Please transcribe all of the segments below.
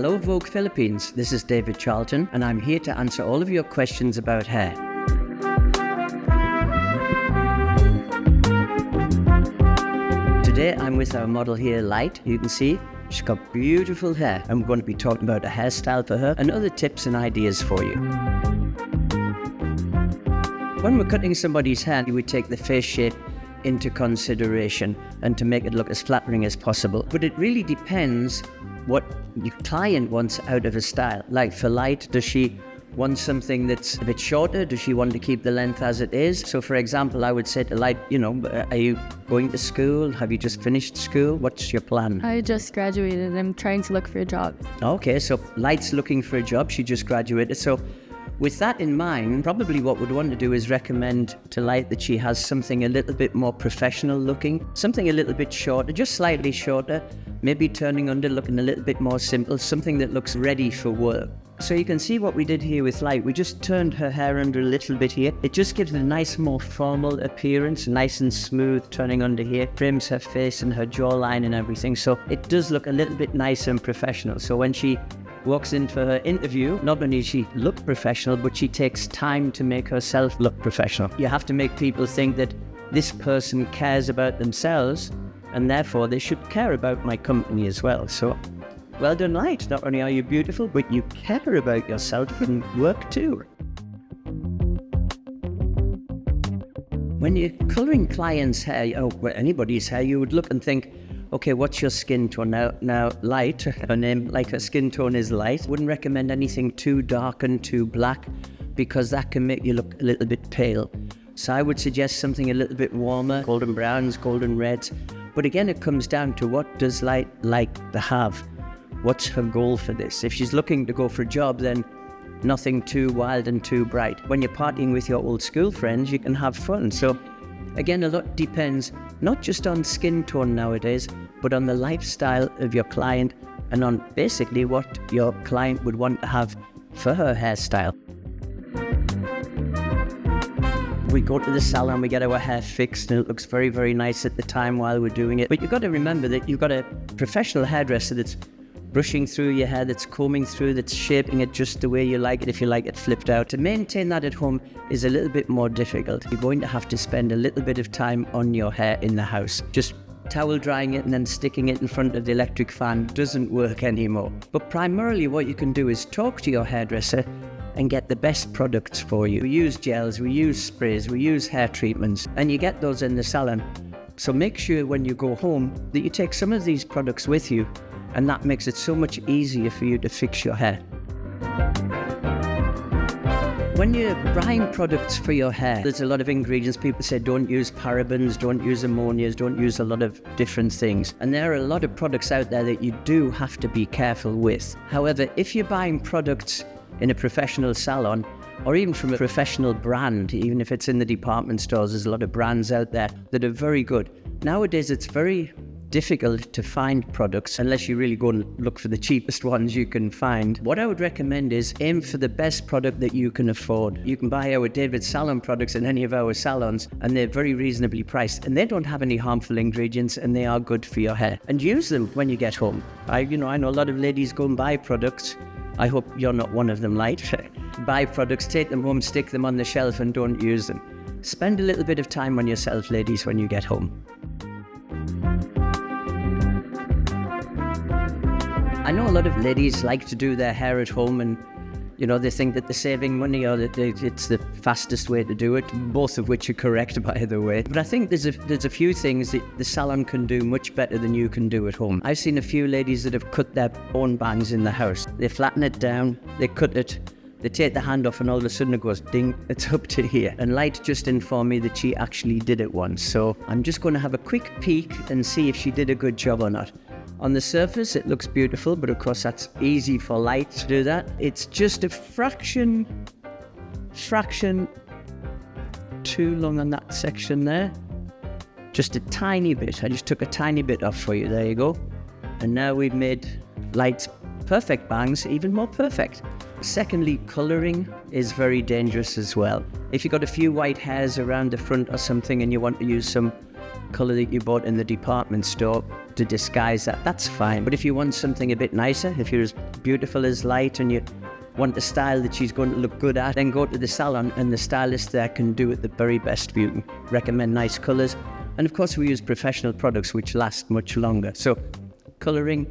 Hello Vogue Philippines, this is David Charlton and I'm here to answer all of your questions about hair. Today I'm with our model here, Light. You can see she's got beautiful hair and we're going to be talking about a hairstyle for her and other tips and ideas for you. When we're cutting somebody's hair, we take the face shape into consideration and to make it look as flattering as possible. But it really depends what your client wants out of a style. Like for Light, does she want something that's a bit shorter? Does she want to keep the length as it is? So for example, I would say to Light, are you going to school? Have you just finished school? What's your plan? I just graduated. I'm trying to look for a job. Okay, so Light's looking for a job. She just graduated. So with that in mind, probably what we'd want to do is recommend to Light that she has something a little bit more professional looking, something a little bit shorter, just slightly shorter, maybe turning under, looking a little bit more simple, something that looks ready for work. So you can see what we did here with Light. We just turned her hair under a little bit here. It just gives it a nice, more formal appearance, nice and smooth turning under here, frames her face and her jawline and everything. So it does look a little bit nice and professional. So when she walks in for her interview, not only does she look professional, but she takes time to make herself look professional. You have to make people think that this person cares about themselves and therefore they should care about my company as well. So well done, Light. Not only are you beautiful, but you care about yourself and work too. When you're colouring clients' hair, or anybody's hair, you would look and think, okay, what's your skin tone? Now Light, her name, like her skin tone is Light. Wouldn't recommend anything too dark and too black because that can make you look a little bit pale. So I would suggest something a little bit warmer, golden browns, golden reds. But again, it comes down to what does Light like to have? What's her goal for this? If she's looking to go for a job, then nothing too wild and too bright. When you're partying with your old school friends, you can have fun. So again, a lot depends not just on skin tone nowadays, but on the lifestyle of your client and on basically what your client would want to have for her hairstyle. We go to the salon, we get our hair fixed and it looks very, very nice at the time while we're doing it. But you've got to remember that you've got a professional hairdresser that's brushing through your hair, that's combing through, that's shaping it just the way you like it, if you like it flipped out. To maintain that at home is a little bit more difficult. You're going to have to spend a little bit of time on your hair in the house. Just towel drying it and then sticking it in front of the electric fan doesn't work anymore. But primarily what you can do is talk to your hairdresser and get the best products for you. We use gels, we use sprays, we use hair treatments, and you get those in the salon. So make sure when you go home that you take some of these products with you, and that makes it so much easier for you to fix your hair. When you're buying products for your hair, there's a lot of ingredients. People say don't use parabens, don't use ammonias, don't use a lot of different things. And there are a lot of products out there that you do have to be careful with. However, if you're buying products in a professional salon, or even from a professional brand, even if it's in the department stores, there's a lot of brands out there that are very good. Nowadays, it's very difficult to find products unless you really go and look for the cheapest ones you can find. What I would recommend is aim for the best product that you can afford. You can buy our David Salon products in any of our salons and they're very reasonably priced and they don't have any harmful ingredients and they are good for your hair. And use them when you get home. I know a lot of ladies go and buy products. I hope you're not one of them, Light. Buy products, take them home, stick them on the shelf and don't use them. Spend a little bit of time on yourself, ladies, when you get home. I know a lot of ladies like to do their hair at home and they think that they're saving money or that it's the fastest way to do it, both of which are correct, by the way. But I think there's a few things that the salon can do much better than you can do at home. I've seen a few ladies that have cut their own bangs in the house. They flatten it down, they cut it, they take the hand off and all of a sudden it goes ding, it's up to here. And Light just informed me that she actually did it once. So I'm just going to have a quick peek and see if she did a good job or not. On the surface, it looks beautiful, but of course that's easy for Light to do that. It's just a fraction too long on that section there. Just a tiny bit. I just took a tiny bit off for you. There you go. And now we've made Light's perfect bangs even more perfect. Secondly, colouring is very dangerous as well. If you've got a few white hairs around the front or something and you want to use some colour that you bought in the department store to disguise that, that's fine. But if you want something a bit nicer, if you're as beautiful as Light and you want a style that she's going to look good at, then go to the salon and the stylist there can do it the very best for you. Can recommend nice colours. And of course we use professional products which last much longer. So colouring,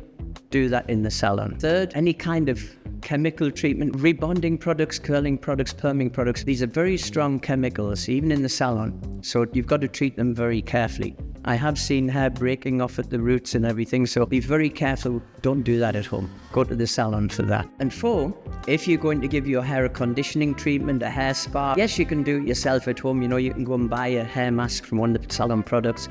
do that in the salon. Third, any kind of chemical treatment, rebonding products, curling products, perming products. These are very strong chemicals, even in the salon. So you've got to treat them very carefully. I have seen hair breaking off at the roots and everything, so be very careful. Don't do that at home. Go to the salon for that. And 4, if you're going to give your hair a conditioning treatment, a hair spa, yes, you can do it yourself at home. You know, you can go and buy a hair mask from one of the salon products.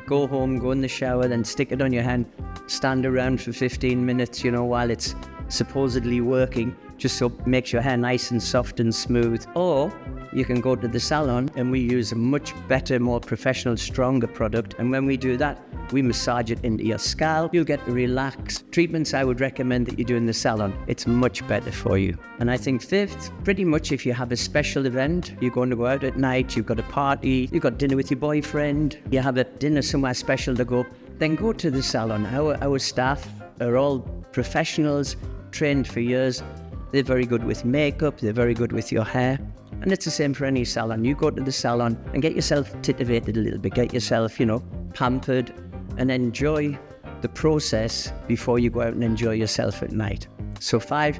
Go home, go in the shower, then stick it on your hand, stand around for 15 minutes, you know, while it's supposedly working, just so it makes your hair nice and soft and smooth. Or you can go to the salon and we use a much better, more professional, stronger product. And when we do that, we massage it into your scalp. You'll get relaxed. Treatments I would recommend that you do in the salon. It's much better for you. And I think 5th, pretty much if you have a special event, you're going to go out at night, you've got a party, you've got dinner with your boyfriend, you have a dinner somewhere special to go, then go to the salon. Our staff are all professionals, trained for years. They're very good with makeup, they're very good with your hair. And it's the same for any salon. You go to the salon and get yourself titivated a little bit, get yourself, you know, pampered, and enjoy the process before you go out and enjoy yourself at night. So 5,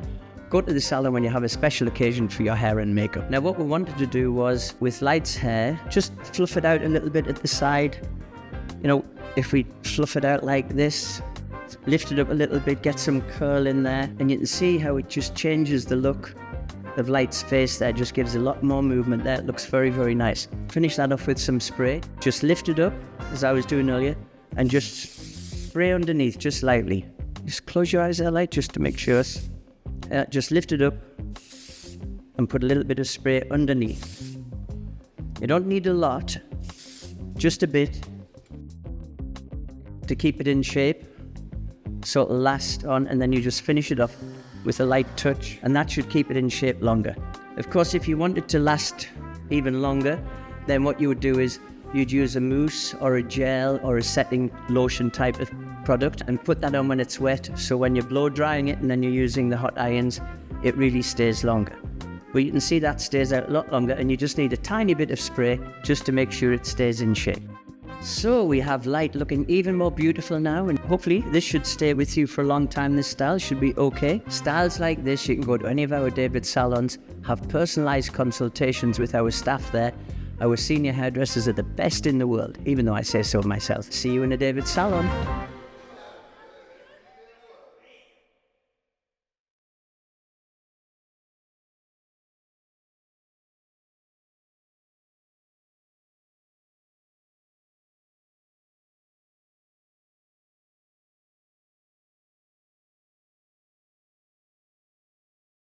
go to the salon when you have a special occasion for your hair and makeup. Now what we wanted to do was, with Light's hair, just fluff it out a little bit at the side. You know, if we fluff it out like this, lift it up a little bit, get some curl in there, and you can see how it just changes the look of Light's face there, just gives a lot more movement there. It looks very, very nice. Finish that off with some spray. Just lift it up, as I was doing earlier, and just spray underneath, just lightly. Just close your eyes there, Light, just to make sure. Just lift it up and put a little bit of spray underneath. You don't need a lot, just a bit to keep it in shape, so it'll last on, and then you just finish it off with a light touch, and that should keep it in shape longer. Of course, if you want it to last even longer, then what you would do is you'd use a mousse or a gel or a setting lotion type of product and put that on when it's wet, so when you're blow drying it and then you're using the hot irons, it really stays longer. But you can see that stays out a lot longer, and you just need a tiny bit of spray just to make sure it stays in shape. So we have Light looking even more beautiful now, and hopefully this should stay with you for a long time. This style should be okay. Styles like this, you can go to any of our David salons, have personalized consultations with our staff there. Our senior hairdressers are the best in the world, even though I say so myself. See you in a David salon.